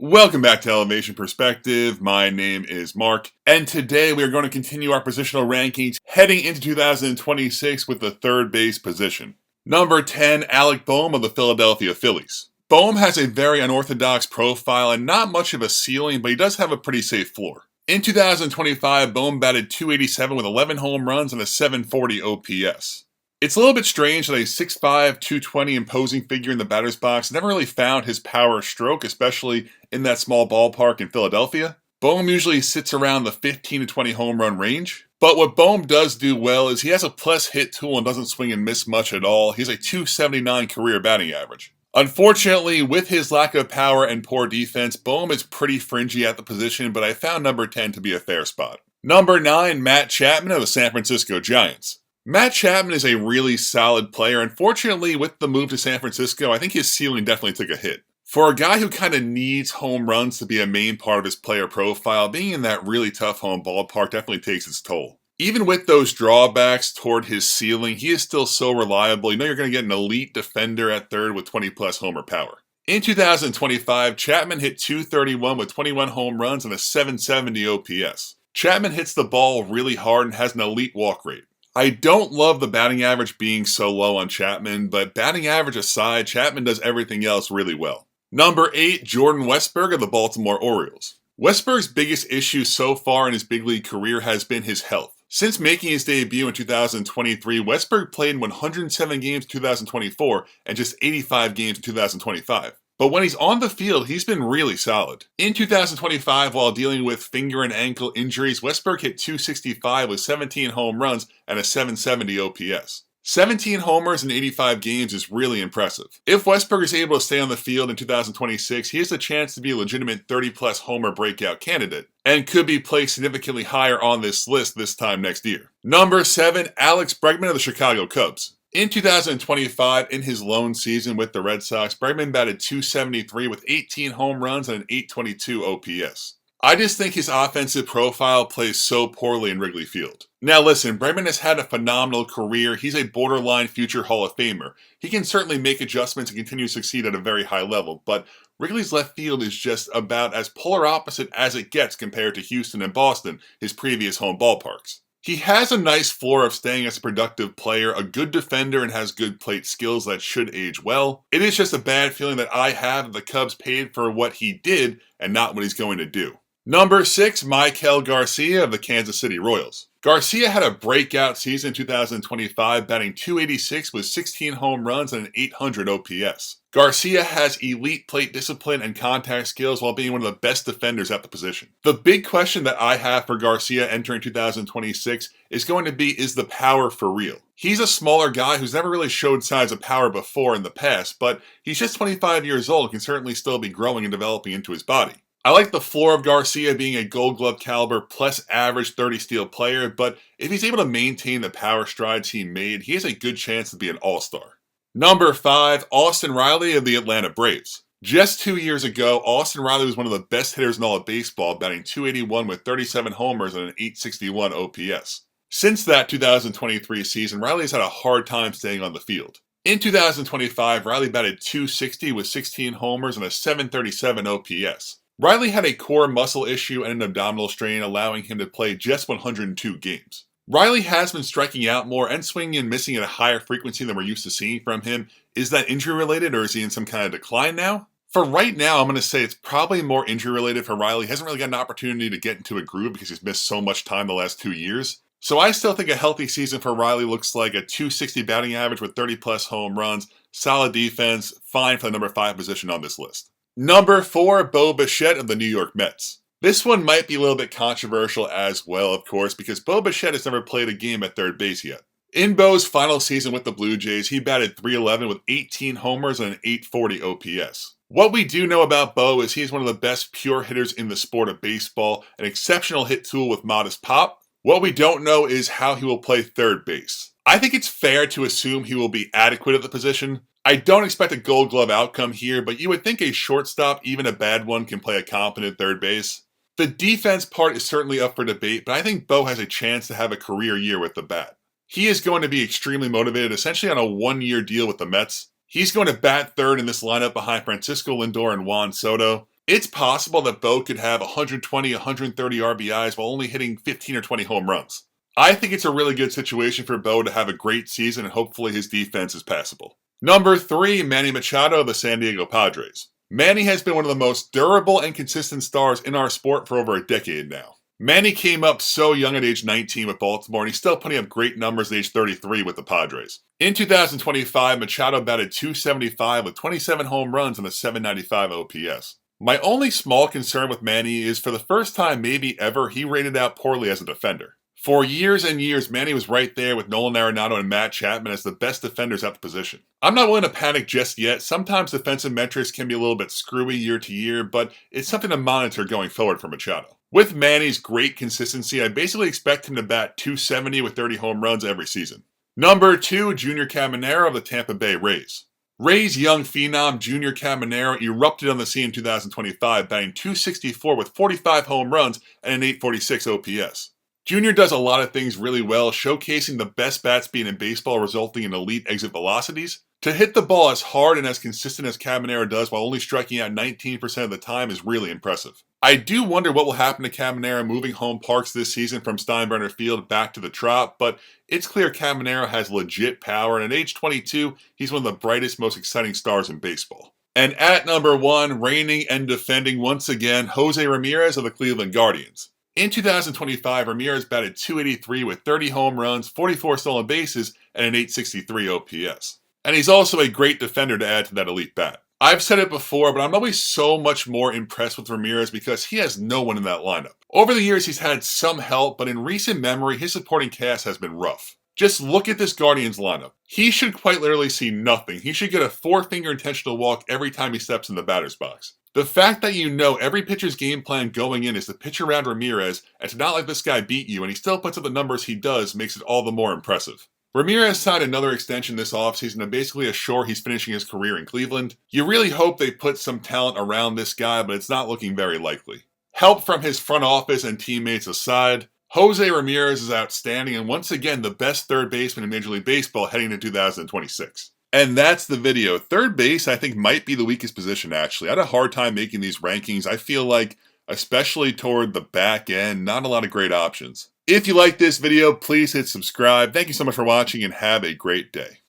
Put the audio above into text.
Welcome back to Elevation Perspective. My name is Mark, and today we are going to continue our positional rankings heading into 2026 with the third base position. Number 10, Alec Bohm of the Philadelphia Phillies. Bohm has a very unorthodox profile and not much of a ceiling, but he does have a pretty safe floor. In 2025, Bohm batted .287 with 11 home runs and a .740 OPS. It's a little bit strange that a 6'5", 220 imposing figure in the batter's box never really found his power stroke, especially in that small ballpark in Philadelphia. Bohm usually sits around the 15 to 20 home run range. But what Bohm does do well is he has a plus hit tool and doesn't swing and miss much at all. He's a .279 career batting average. Unfortunately, with his lack of power and poor defense, Bohm is pretty fringy at the position, but I found number 10 to be a fair spot. Number 9, Matt Chapman of the San Francisco Giants. Matt Chapman is a really solid player. Unfortunately, with the move to San Francisco, I think his ceiling definitely took a hit. For a guy who kind of needs home runs to be a main part of his player profile, being in that really tough home ballpark definitely takes its toll. Even with those drawbacks toward his ceiling, he is still so reliable. You know you're going to get an elite defender at third with 20-plus homer power. In 2025, Chapman hit .231 with 21 home runs and a .770 OPS. Chapman hits the ball really hard and has an elite walk rate. I don't love the batting average being so low on Chapman, but batting average aside, Chapman does everything else really well. Number 8, Jordan Westburg of the Baltimore Orioles. Westburg's biggest issue so far in his big league career has been his health. Since making his debut in 2023, Westburg played in 107 games in 2024 and just 85 games in 2025. But when he's on the field, he's been really solid. In 2025, while dealing with finger and ankle injuries, Westburg hit .265 with 17 home runs and a .770 OPS. 17 homers in 85 games is really impressive. If Westburg is able to stay on the field in 2026, he has a chance to be a legitimate 30-plus homer breakout candidate, and could be placed significantly higher on this list this time next year. Number 7, Alex Bregman of the Chicago Cubs. In 2025, in his lone season with the Red Sox, Bregman batted .273 with 18 home runs and an .822 OPS. I just think his offensive profile plays so poorly in Wrigley Field. Now listen, Bregman has had a phenomenal career. He's a borderline future Hall of Famer. He can certainly make adjustments and continue to succeed at a very high level, but Wrigley's left field is just about as polar opposite as it gets compared to Houston and Boston, his previous home ballparks. He has a nice floor of staying as a productive player, a good defender, and has good plate skills that should age well. It is just a bad feeling that I have that the Cubs paid for what he did and not what he's going to do. Number 6, Maikel Garcia of the Kansas City Royals. Garcia had a breakout season in 2025, batting .286 with 16 home runs and an .800 OPS. Garcia has elite plate discipline and contact skills while being one of the best defenders at the position. The big question that I have for Garcia entering 2026 is going to be, is the power for real? He's a smaller guy who's never really showed signs of power before in the past, but he's just 25 years old and can certainly still be growing and developing into his body. I like the floor of Garcia being a Gold Glove caliber plus average 30 steal player, but if he's able to maintain the power strides he made, he has a good chance to be an all-star. Number 5, Austin Riley of the Atlanta Braves. Just 2 years ago, Austin Riley was one of the best hitters in all of baseball, batting .281 with 37 homers and an .861 OPS. Since that 2023 season, Riley has had a hard time staying on the field. In 2025, Riley batted .260 with 16 homers and a .737 OPS. Riley had a core muscle issue and an abdominal strain, allowing him to play just 102 games. Riley has been striking out more and swinging and missing at a higher frequency than we're used to seeing from him. Is that injury related, or is he in some kind of decline now? For right now, I'm going to say it's probably more injury related for Riley. He hasn't really got an opportunity to get into a groove because he's missed so much time the last 2 years. So I still think a healthy season for Riley looks like a .260 batting average with 30-plus home runs, solid defense, fine for the number 5 position on this list. Number 4, Bo Bichette of the New York Mets. This one might be a little bit controversial as well, of course, because Bo Bichette has never played a game at third base yet. In Bo's final season with the Blue Jays, he batted .311 with 18 homers and an .840 OPS. What we do know about Bo is he's one of the best pure hitters in the sport of baseball, an exceptional hit tool with modest pop. What we don't know is how he will play third base. I think it's fair to assume he will be adequate at the position. I don't expect a Gold Glove outcome here, but you would think a shortstop, even a bad one, can play a competent third base. The defense part is certainly up for debate, but I think Bo has a chance to have a career year with the bat. He is going to be extremely motivated, essentially on a one-year deal with the Mets. He's going to bat third in this lineup behind Francisco Lindor and Juan Soto. It's possible that Bo could have 120, 130 RBIs while only hitting 15 or 20 home runs. I think it's a really good situation for Bo to have a great season, and hopefully his defense is passable. Number 3, Manny Machado of the San Diego Padres. Manny has been one of the most durable and consistent stars in our sport for over a decade now. Manny came up so young at age 19 with Baltimore, and he's still putting up great numbers at age 33 with the Padres. In 2025, Machado batted .275 with 27 home runs and a .795 OPS. My only small concern with Manny is for the first time maybe ever, he rated out poorly as a defender. For years and years, Manny was right there with Nolan Arenado and Matt Chapman as the best defenders at the position. I'm not willing to panic just yet. Sometimes defensive metrics can be a little bit screwy year to year, but it's something to monitor going forward for Machado. With Manny's great consistency, I basically expect him to bat .270 with 30 home runs every season. Number 2, Junior Caminero of the Tampa Bay Rays. Rays young phenom Junior Caminero erupted on the scene in 2025, batting .264 with 45 home runs and an .846 OPS. Junior does a lot of things really well, showcasing the best bat speed in baseball, resulting in elite exit velocities. To hit the ball as hard and as consistent as Caminero does while only striking out 19% of the time is really impressive. I do wonder what will happen to Caminero moving home parks this season from Steinbrenner Field back to the Trop, but it's clear Caminero has legit power, and at age 22, he's one of the brightest, most exciting stars in baseball. And at number 1, reigning and defending once again, Jose Ramirez of the Cleveland Guardians. In 2025, Ramirez batted .283 with 30 home runs, 44 stolen bases, and an .863 OPS. And he's also a great defender to add to that elite bat. I've said it before, but I'm always so much more impressed with Ramirez because he has no one in that lineup. Over the years, he's had some help, but in recent memory, his supporting cast has been rough. Just look at this Guardians lineup. He should quite literally see nothing. He should get a 4-finger intentional walk every time he steps in the batter's box. The fact that you know every pitcher's game plan going in is to pitch around Ramirez and to not let this guy beat you, and he still puts up the numbers he does, makes it all the more impressive. Ramirez signed another extension this offseason to basically assure he's finishing his career in Cleveland. You really hope they put some talent around this guy, but it's not looking very likely. Help from his front office and teammates aside, Jose Ramirez is outstanding and once again the best third baseman in Major League Baseball heading into 2026. And that's the video. Third base, I think, might be the weakest position, actually. I had a hard time making these rankings. I feel like, especially toward the back end, not a lot of great options. If you like this video, please hit subscribe. Thank you so much for watching and have a great day.